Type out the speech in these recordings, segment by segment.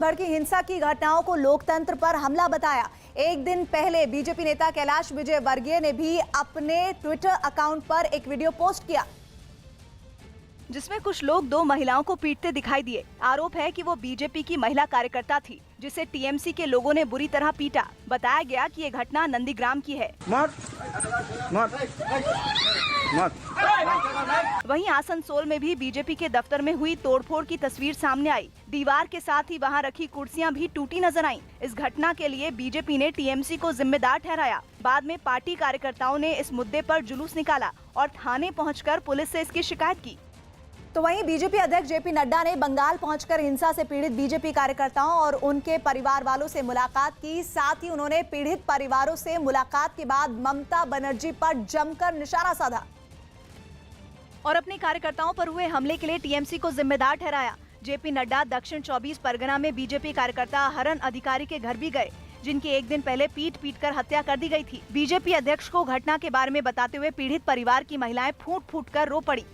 भर की हिंसा की घटनाओं को लोकतंत्र पर हमला बताया। एक दिन पहले बीजेपी नेता कैलाश विजयवर्गीय ने भी अपने ट्विटर अकाउंट पर एक वीडियो पोस्ट किया जिसमें कुछ लोग दो महिलाओं को पीटते दिखाई दिए। आरोप है कि वो बीजेपी की महिला कार्यकर्ता थी जिसे टीएमसी के लोगों ने बुरी तरह पीटा। बताया गया कि ये घटना नंदीग्राम की है। वहीं आसनसोल में भी बीजेपी के दफ्तर में हुई तोड़फोड़ की तस्वीर सामने आई। दीवार के साथ ही वहां रखी कुर्सियां भी टूटी नजर आईं। इस घटना के लिए बीजेपी ने टीएमसी को जिम्मेदार ठहराया। बाद में पार्टी कार्यकर्ताओं ने इस मुद्दे पर जुलूस निकाला और थाने पहुंचकर पुलिस से इसकी शिकायत की। तो वहीं बीजेपी अध्यक्ष जेपी नड्डा ने बंगाल पहुंचकर हिंसा से पीड़ित बीजेपी कार्यकर्ताओं और उनके परिवार वालों से मुलाकात की। साथ ही उन्होंने पीड़ित परिवारों से मुलाकात के बाद ममता बनर्जी पर जमकर निशाना साधा और अपने कार्यकर्ताओं पर हुए हमले के लिए टीएमसी को जिम्मेदार ठहराया। जेपी नड्डा दक्षिण 24 परगना में बीजेपी कार्यकर्ता हरण अधिकारी के घर भी गए, जिनकी एक दिन पहले पीट कर हत्या कर दी गई थी। बीजेपी अध्यक्ष को घटना के बारे में बताते हुए पीड़ित परिवार की महिलाएं फूट कर रो पड़ी।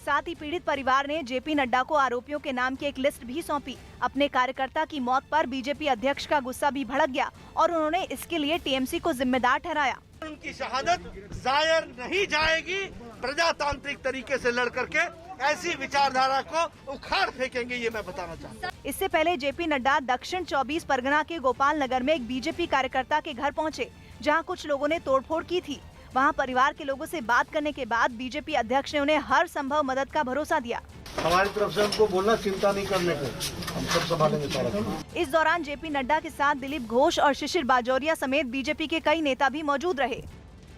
साथ ही पीड़ित परिवार ने जेपी नड्डा को आरोपियों के नाम की एक लिस्ट भी सौंपी। अपने कार्यकर्ता की मौत पर बीजेपी अध्यक्ष का गुस्सा भी भड़क गया और उन्होंने इसके लिए टीएमसी को जिम्मेदार ठहराया। उनकी शहादत जायर नहीं जाएगी। प्रजातांत्रिक तरीके से लड़ करके ऐसी विचारधारा को उखाड़ फेंकेंगे, ये मैं बताना चाहता हूँ। इससे पहले जेपी नड्डा दक्षिण 24 परगना के गोपाल नगर में एक बीजेपी कार्यकर्ता के घर पहुंचे, जहां कुछ लोगों ने तोड़फोड़ की थी। वहां परिवार के लोगों से बात करने के बाद बीजेपी अध्यक्ष ने उन्हें हर संभव मदद का भरोसा दिया। हमारी तरफ से उनको बोलना चिंता नहीं करने को, हम सब संभालेंगे सारा। इस दौरान जेपी नड्डा के साथ दिलीप घोष और शिशिर बाजौरिया समेत बीजेपी के कई नेता भी मौजूद रहे।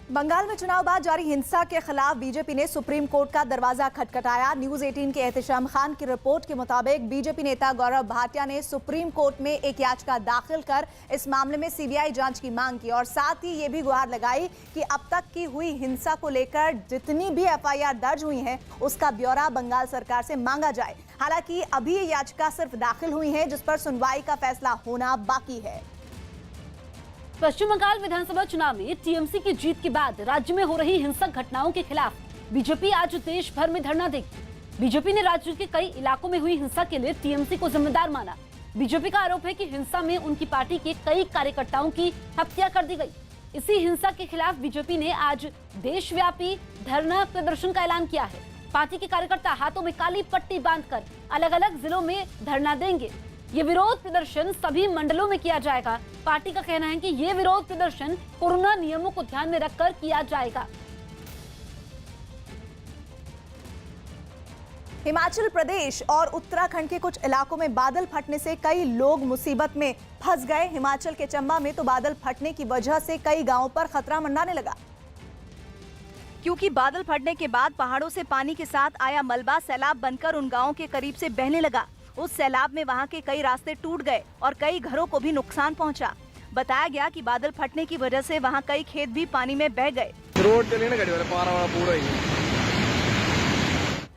बंगाल में चुनाव बाद जारी हिंसा के खिलाफ बीजेपी ने सुप्रीम कोर्ट का दरवाजा खटखटाया। न्यूज 18 के एहतिशाम खान की रिपोर्ट के मुताबिक बीजेपी नेता गौरव भाटिया ने सुप्रीम कोर्ट में एक याचिका दाखिल कर इस मामले में सीबीआई जांच की मांग की और साथ ही ये भी गुहार लगाई कि अब तक की हुई हिंसा को लेकर जितनी भी एफआईआर दर्ज हुई है उसका ब्यौरा बंगाल सरकार से मांगा जाए। हालांकि अभी ये याचिका सिर्फ दाखिल हुई है, जिस पर सुनवाई का फैसला होना बाकी है। पश्चिम बंगाल विधानसभा चुनाव में टीएमसी की जीत के बाद राज्य में हो रही हिंसक घटनाओं के खिलाफ बीजेपी आज देश भर में धरना देगी। बीजेपी ने राज्य के कई इलाकों में हुई हिंसा के लिए टीएमसी को जिम्मेदार माना। बीजेपी का आरोप है कि हिंसा में उनकी पार्टी के कई कार्यकर्ताओं की हत्या कर दी गई। इसी हिंसा के खिलाफ बीजेपी ने आज देशव्यापी धरना प्रदर्शन का ऐलान किया है। पार्टी के कार्यकर्ता हाथों में काली पट्टी बांधकर अलग अलग जिलों में धरना देंगे। ये विरोध प्रदर्शन सभी मंडलों में किया जाएगा। पार्टी का कहना है कि ये विरोध प्रदर्शन कोरोना नियमों को ध्यान में रखकर किया जाएगा। हिमाचल प्रदेश और उत्तराखंड के कुछ इलाकों में बादल फटने से कई लोग मुसीबत में फंस गए। हिमाचल के चंबा में तो बादल फटने की वजह से कई गांवों पर खतरा मंडराने लगा, क्योंकि बादल फटने के बाद पहाड़ों से पानी के साथ आया मलबा सैलाब बनकर उन गांवों के करीब से बहने लगा। उस सैलाब में वहां के कई रास्ते टूट गए और कई घरों को भी नुकसान पहुंचा। बताया गया कि बादल फटने की वजह से वहां कई खेत भी पानी में बह गए।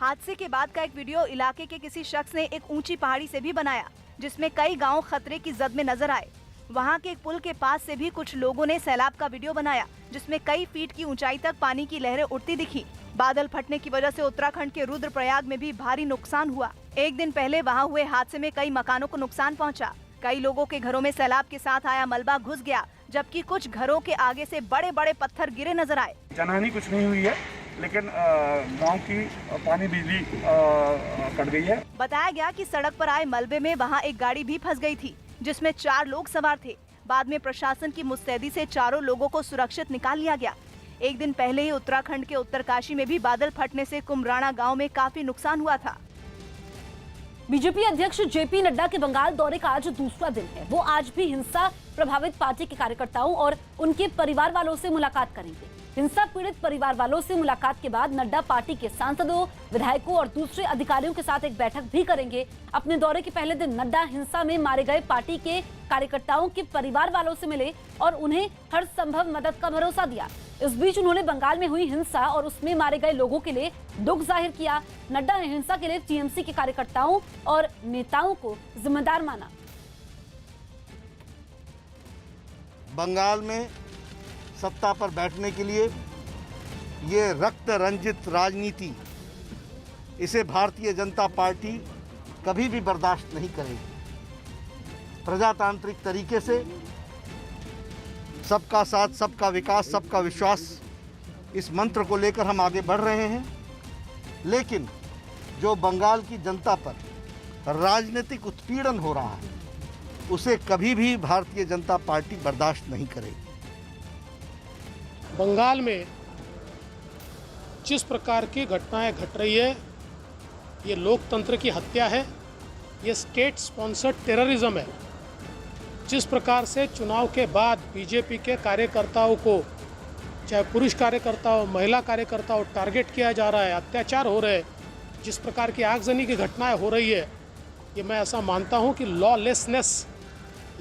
हादसे के बाद का एक वीडियो इलाके के किसी शख्स ने एक ऊंची पहाड़ी से भी बनाया, जिसमें कई गांव खतरे की जद में नजर आए। वहां के एक पुल के पास से भी कुछ लोगों ने सैलाब का वीडियो बनाया, जिसमें कई फीट की ऊंचाई तक पानी की लहरें उठती दिखी। बादल फटने की वजह से उत्तराखंड के रुद्रप्रयाग में भी भारी नुकसान हुआ। एक दिन पहले वहां हुए हादसे में कई मकानों को नुकसान पहुंचा। कई लोगों के घरों में सैलाब के साथ आया मलबा घुस गया, जबकि कुछ घरों के आगे से बड़े बड़े पत्थर गिरे नजर आए। जनहानि कुछ नहीं हुई है, लेकिन गांव की पानी बिजली कट गई है। बताया गया कि सड़क पर आए मलबे में वहां एक गाड़ी भी फंस गई थी, जिसमें 4 लोग सवार थे। बाद में प्रशासन की मुस्तैदी से चारों लोगों को सुरक्षित निकाल लिया गया। एक दिन पहले ही उत्तराखंड के उत्तरकाशी में भी बादल फटने से कुमराणा गांव में काफी नुकसान हुआ था। बीजेपी अध्यक्ष जेपी नड्डा के बंगाल दौरे का आज दूसरा दिन है। वो आज भी हिंसा प्रभावित पार्टी के कार्यकर्ताओं और उनके परिवार वालों से मुलाकात करेंगे। हिंसा पीड़ित परिवार वालों से मुलाकात के बाद नड्डा पार्टी के सांसदों, विधायकों और दूसरे अधिकारियों के साथ एक बैठक भी करेंगे। अपने दौरे के पहले दिन नड्डा हिंसा में मारे गए पार्टी के कार्यकर्ताओं के परिवार वालों से मिले और उन्हें हर संभव मदद का भरोसा दिया। इस बीच उन्होंने बंगाल में हुई हिंसा और उसमें मारे गए लोगों के लिए दुख जाहिर किया। नड्डा ने हिंसा के लिए टीएमसी के कार्यकर्ताओं और नेताओं को जिम्मेदार माना। बंगाल में सत्ता पर बैठने के लिए ये रक्त रंजित राजनीति इसे भारतीय जनता पार्टी कभी भी बर्दाश्त नहीं करेगी। प्रजातांत्रिक तरीके से सबका साथ, सबका विकास, सबका विश्वास, इस मंत्र को लेकर हम आगे बढ़ रहे हैं। लेकिन जो बंगाल की जनता पर राजनीतिक उत्पीड़न हो रहा है, उसे कभी भी भारतीय जनता पार्टी बर्दाश्त नहीं करेगी। बंगाल में जिस प्रकार की घटनाएं घट रही है, ये लोकतंत्र की हत्या है, ये स्टेट स्पॉन्सर्ड टेररिज्म है। जिस प्रकार से चुनाव के बाद बीजेपी के कार्यकर्ताओं को, चाहे पुरुष कार्यकर्ता हो, महिला कार्यकर्ता हो, टारगेट किया जा रहा है, अत्याचार हो रहे हैं, जिस प्रकार की आगजनी की घटनाएं हो रही है, ये मैं ऐसा मानता हूं कि लॉलेसनेस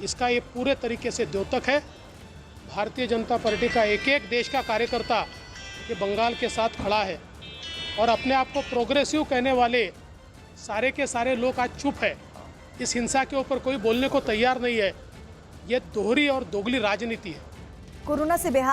इसका ये पूरे तरीके से द्योतक है। भारतीय जनता पार्टी का एक एक देश का कार्यकर्ता ये बंगाल के साथ खड़ा है और अपने आप को प्रोग्रेसिव कहने वाले सारे के सारे लोग आज चुप है। इस हिंसा के ऊपर कोई बोलने को तैयार नहीं है। ये दोहरी और दोगली राजनीति है। कोरोना से बेहाल